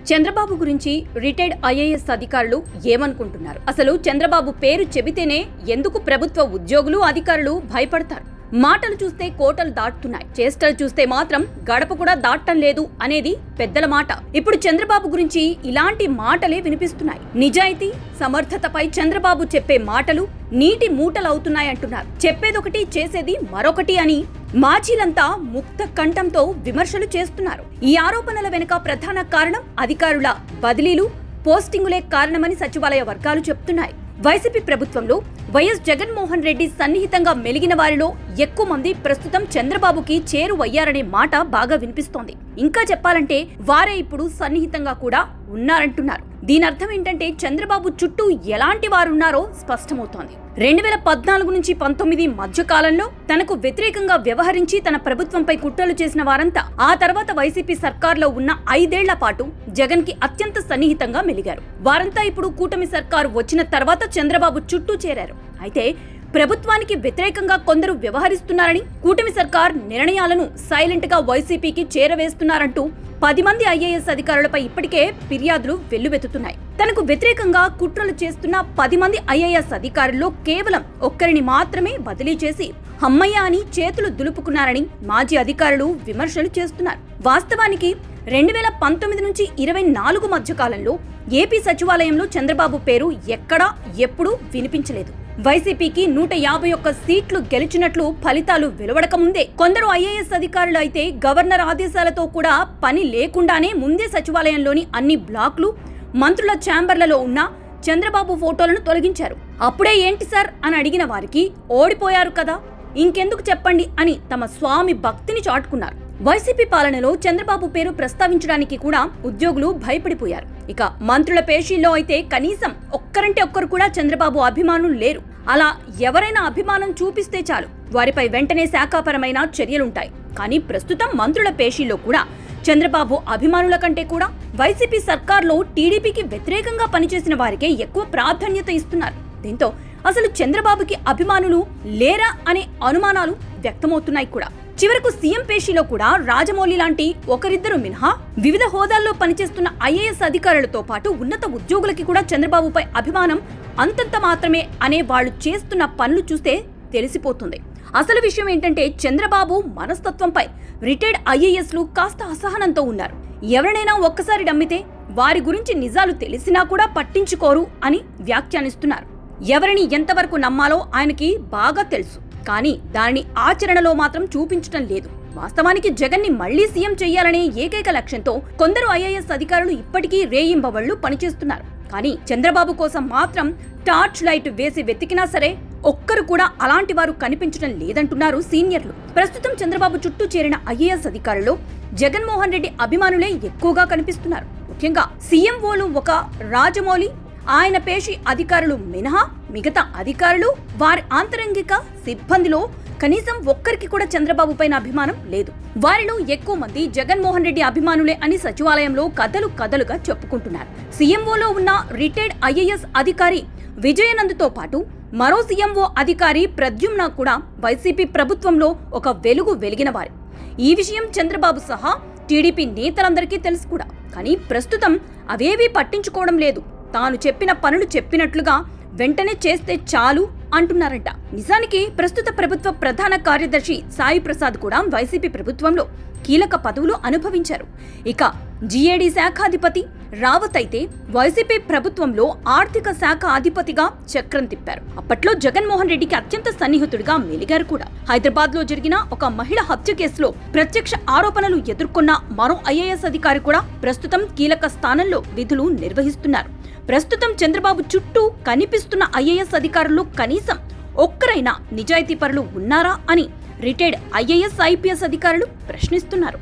చంద్రబాబు గురించి retired IAS అధికారులు ఏమనుకుంటున్నారు? అసలు చంద్రబాబు పేరు చెబితేనే ఎందుకు ప్రభుత్వ ఉద్యోగులు అధికారులు భయపడతారు? మాటలు చూస్తే కోటలు దాటుతున్నాయి, చేష్టలు చూస్తే మాత్రం గడప కూడా దాటం లేదు అనేది పెద్దల మాట. ఇప్పుడు చంద్రబాబు గురించి ఇలాంటి మాటలే వినిపిస్తున్నాయి. నిజాయితీ, సమర్థతపై చంద్రబాబు చెప్పే మాటలు నీటి మూటలవుతున్నాయంటున్నారు. చెప్పేదొకటి చేసేది మరొకటి అని మాజీలంతా ముక్త కంఠంతో విమర్శలు చేస్తున్నారు. ఈ ఆరోపణల వెనుక ప్రధాన కారణం అధికారుల బదిలీలు, పోస్టింగులే కారణమని సచివాలయ వర్గాలు చెప్తున్నాయి. వైసీపీ ప్రభుత్వంలో వైఎస్ జగన్మోహన్ రెడ్డి సన్నిహితంగా మెలిగిన వారిలో ఎక్కువ మంది ప్రస్తుతం చంద్రబాబుకి చేరువయ్యారనే మాట బాగా వినిపిస్తోంది. ఇంకా చెప్పాలంటే వారే ఇప్పుడు సన్నిహితంగా కూడా ఉన్నారంటున్నారు. దీని అర్థం ఏంటంటే చంద్రబాబు చుట్టూ ఎలాంటి వారున్నారో స్పష్టమవుతోంది. 2014 నుంచి 19 మధ్య కాలంలో తనకు వ్యతిరేకంగా వ్యవహరించి తన ప్రభుత్వంపై కుట్రలు చేసిన వారంతా ఆ తర్వాత వైసీపీ సర్కార్లో ఉన్న 5 ఏళ్ల పాటు జగన్ కి అత్యంత సన్నిహితంగా మెలిగారు. వారంతా ఇప్పుడు కూటమి సర్కారు వచ్చిన తర్వాత చంద్రబాబు చుట్టూ చేరారు. అయితే ప్రభుత్వానికి వ్యతిరేకంగా కొందరు వ్యవహరిస్తున్నారని, కూటమి సర్కార్ నిర్ణయాలను సైలెంట్ గా వైసీపీకి చేరవేస్తున్నారంటూ 10 మంది ఐఏఎస్ అధికారులపై ఇప్పటికే ఫిర్యాదులు వెల్లువెత్తుతున్నాయి. తనకు వ్యతిరేకంగా కుట్రలు చేస్తున్న 10 మంది ఐఏఎస్ అధికారుల్లో కేవలం ఒక్కరిని మాత్రమే బదిలీ చేసి హమ్మయ్య అని చేతులు దులుపుకున్నారని మాజీ అధికారులు విమర్శలు చేస్తున్నారు. వాస్తవానికి 2019 నుంచి 24 మధ్య కాలంలో ఏపీ సచివాలయంలో చంద్రబాబు పేరు ఎక్కడా ఎప్పుడూ వినిపించలేదు. వైసీపీకి 151 సీట్లు గెలిచినట్లు ఫలితాలు వెలువడకముందే కొందరు ఐఏఎస్ అధికారులు అయితే గవర్నర్ ఆదేశాలతో కూడా పని లేకుండానే ముందే సచివాలయంలోని అన్ని బ్లాక్లు, మంత్రుల ఛాంబర్లలో ఉన్న చంద్రబాబు ఫోటోలను తొలగించారు. అప్పుడే ఏంటి సార్ అని అడిగిన వారికి ఓడిపోయారు కదా, ఇంకెందుకు చెప్పండి అని తమ స్వామి భక్తిని చాటుకున్నారు. వైసీపీ పాలనలో చంద్రబాబు పేరు ప్రస్తావించడానికి కూడా ఉద్యోగులు భయపడిపోయారు. ఇక మంత్రుల పేషీల్లో అయితే కనీసం ఒక్కరంటే ఒక్కరు కూడా చంద్రబాబు అభిమానులు లేరు. అలా ఎవరైనా అభిమానం చూపిస్తే చాలు వారిపై వెంటనే శాఖాపరమైన చర్యలుంటాయి. కానీ ప్రస్తుతం మంత్రుల పేషీల్లో కూడా చంద్రబాబు అభిమానుల కంటే కూడా వైసీపీ సర్కార్లో టీడీపీకి వ్యతిరేకంగా పనిచేసిన వారికే ఎక్కువ ప్రాధాన్యత ఇస్తున్నారు. దీంతో అసలు చంద్రబాబుకి అభిమానులు లేరా అనే అనుమానాలు వ్యక్తమవుతున్నాయి కూడా. చివరకు సీఎం పేషీలో కూడా రాజమౌళి లాంటి ఒకరిద్దరు మినహా వివిధ హోదాల్లో పనిచేస్తున్న ఐఏఎస్ అధికారులతో పాటు ఉన్నత ఉద్యోగులకి కూడా చంద్రబాబుపై అభిమానం అంతంత మాత్రమే అనే వాళ్ళు చేస్తున్న పనులు చూస్తే తెలిసిపోతుంది. అసలు విషయం ఏంటంటే చంద్రబాబు మనస్తత్వంపై రిటైర్డ్ ఐఏఎస్లు కాస్త అసహనంతో ఉన్నారు. ఎవరినైనా ఒక్కసారి నమ్మితే వారి గురించి నిజాలు తెలిసినా కూడా పట్టించుకోరు అని వ్యాఖ్యానిస్తున్నారు. ఎవరిని ఎంతవరకు నమ్మాలో ఆయనకి బాగా తెలుసు, కానీ దానిని ఆచరణలో మాత్రం చూపించటం లేదు. వాస్తవానికి జగన్ ని మళ్లీ సీఎం చెయ్యాలనే ఏకైక లక్ష్యంతో కొందరు ఐఏఎస్ అధికారులు ఇప్పటికీ రేయింబవళ్లు పనిచేస్తున్నారు. కానీ చంద్రబాబు కోసం మాత్రం టార్చ్ లైట్ వేసి వెతికినా సరే ఒక్కరు కూడా అలాంటి వారు కనిపించడం లేదంటున్నారు సీనియర్లు. ప్రస్తుతం చంద్రబాబు చుట్టూ చేరిన ఐఏఎస్ అధికారులు జగన్మోహన్ రెడ్డి అభిమానులే ఎక్కువగా కనిపిస్తున్నారు. ముఖ్యంగా సీఎంఓలు ఒక రాజమౌళి, ఆయన పేషి అధికారులు మినహా మిగతా అధికారులు, వారి ఆంతరంగిక సిబ్బందిలో కనీసం ఒక్కరికి కూడా చంద్రబాబు పైన అభిమానం లేదు. వారిలో ఎక్కువ మంది జగన్మోహన్ రెడ్డి అభిమానులే అని సచివాలయంలో కథలుగా చెప్పుకుంటున్నారు. సీఎంఓలో ఉన్న రిటైర్డ్ ఐఏఎస్ అధికారి విజయనంద్తో పాటు మరో సీఎంఓ అధికారి ప్రద్యుమ్న కూడా వైసీపీ ప్రభుత్వంలో ఒక వెలుగు వెలిగిన వారు. ఈ విషయం చంద్రబాబు సహా టీడీపీ నేతలందరికీ తెలుసు కూడా. కానీ ప్రస్తుతం అవేవీ పట్టించుకోవడం లేదు. తాను చెప్పిన పనులు చెప్పినట్లుగా వెంటనే చేస్తే చాలు అంటున్నారంట. నిజానికి ప్రస్తుత ప్రభుత్వ ప్రధాన కార్యదర్శి సాయి ప్రసాద్ కూడా వైసీపీ ప్రభుత్వంలో కీలక పదవులు అనుభవించారు. ఇక జీఏడీ శాఖాధిపతి రావత్ అయితే వైసీపీ ప్రభుత్వంలో ఆర్థిక శాఖ అధిపతిగా చక్రం తిప్పారు. అప్పట్లో జగన్మోహన్ రెడ్డికి అత్యంత సన్నిహితుడిగా మెలిగారు కూడా. హైదరాబాద్ లో జరిగిన ఒక మహిళ హత్య కేసులో ప్రత్యక్ష ఆరోపణలు ఎదుర్కొన్న మరో ఐఏఎస్ అధికారి కూడా ప్రస్తుతం కీలక స్థానంలో విధులు నిర్వహిస్తున్నారు. ప్రస్తుతం చంద్రబాబు చుట్టూ కనిపిస్తున్న ఐఏఎస్ అధికారులు కనీసం ఒక్కరైనా నిజాయితీ పరులు ఉన్నారా అని రిటైర్డ్ ఐఏఎస్ ఐపీఎస్ అధికారులు ప్రశ్నిస్తున్నారు.